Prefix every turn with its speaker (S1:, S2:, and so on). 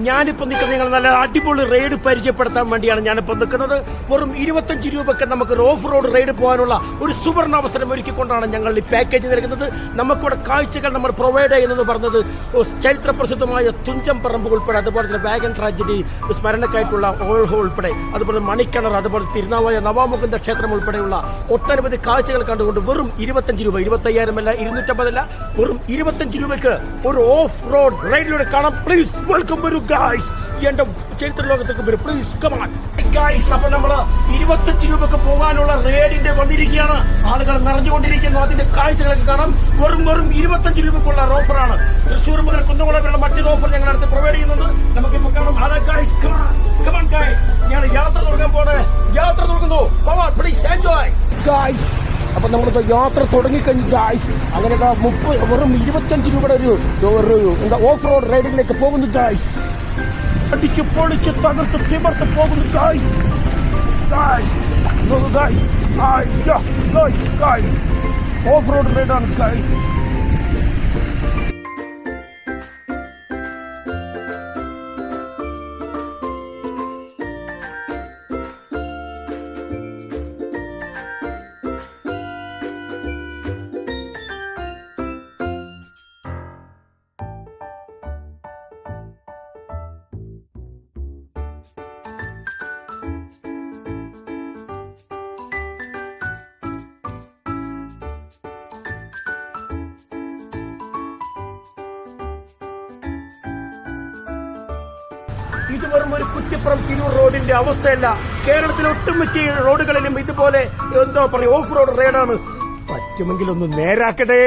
S1: ഞാനിപ്പോ നിൽക്കുന്നത് നിങ്ങൾ നല്ല അടിപൊളി റൈഡ് പരിചയപ്പെടുത്താൻ വേണ്ടിയാണ് ഞാനിപ്പോ നിൽക്കുന്നത്. വെറും 25 രൂപയ്ക്ക് നമുക്ക് ഓഫ് റോഡ് റൈഡ് പോകാനുള്ള ഒരു സുവർണ അവസരം ഒരുക്കിക്കൊണ്ടാണ് ഞങ്ങൾ ഈ പാക്കേജ് നൽകുന്നത്. നമുക്കിവിടെ കാഴ്ചകൾ നമ്മൾ പ്രൊവൈഡ് ചെയ്യുന്നത് പറഞ്ഞത് ചരിത്ര പ്രസിദ്ധമായ തുഞ്ചൻ പറമ്പ് ഉൾപ്പെടെ, അതുപോലെ തന്നെ വാഗൻ ട്രാജഡി സ്മരണക്കായിട്ടുള്ള ഓൾഹോ ഉൾപ്പെടെ, അതുപോലെ മണിക്കിണർ, അതുപോലെ തിരുനാവായ നവാമുകുന്ദ ക്ഷേത്രം ഉൾപ്പെടെയുള്ള ഒട്ടനവധി കാഴ്ചകൾ കണ്ടുകൊണ്ട് വെറും 25 രൂപ, 25,000 അല്ല, 250 അല്ല, വെറും 25 രൂപയ്ക്ക് ഒരു ഓഫ് റോഡ് റൈഡിലൂടെ കാണാം. പ്ലീസ് വെൽക്കം വരൂ ഗായ്സ്, എന്റെ ചരിത്ര ലോകത്തേക്ക് വരും. Please come on guys. അപ്പൊ നമ്മള് 25 രൂപക്ക് പോകാനുള്ള റൈഡിന്റെ വന്നിരിക്കുകയാണ്. ആളുകൾ നിറഞ്ഞുകൊണ്ടിരിക്കുന്നു. അതിന്റെ കാഴ്ചകളൊക്കെ കാണാം. വെറും 25 രൂപക്കുള്ള ഓഫറാണ്. തൃശ്ശൂർ മുതൽ കുന്നംകുളം വരെയുള്ള മറ്റൊരു ഓഫർ ഞങ്ങൾ അടുത്ത് പ്രൊവൈഡ് ചെയ്യുന്നുണ്ട്. നമുക്കിപ്പോ കാണാം. അതെ ഗായ്സ്, കമാൺ ഗായ്സ്, ഞാൻ യാത്ര തുടങ്ങാൻ പോണേ. യാത്ര തുടങ്ങുന്നു. Please enjoy guys. അപ്പൊ നമ്മളിപ്പോ യാത്ര തുടങ്ങിക്കഴിഞ്ഞു ഗായ്സ്. അങ്ങനെ വെറും 25 രൂപയുടെ ഒരു എന്താ ഓഫ് റോഡ് റൈഡിങ്ങിലേക്ക് പോകുന്നു ഗായ്സ്. അടിച്ച് പൊളിച്ച് തകർത്ത് തിമർത്ത് പോകുന്നു ഗായ്സ്. ഓഫ് റോഡ് റൈഡാണ് ഗായ്സ്. ഇത് വെറും ഒരു കുറ്റിപ്പുറം തിരൂർ റോഡിന്റെ അവസ്ഥയല്ല. കേരളത്തിലെ ഒട്ടുമിക്ക റോഡുകളിലും ഇതുപോലെ എന്താ പറയുക ഓഫ് റോഡ് റൈഡാണ്. പറ്റുമെങ്കിൽ ഒന്ന് നേരാക്കട്ടെ.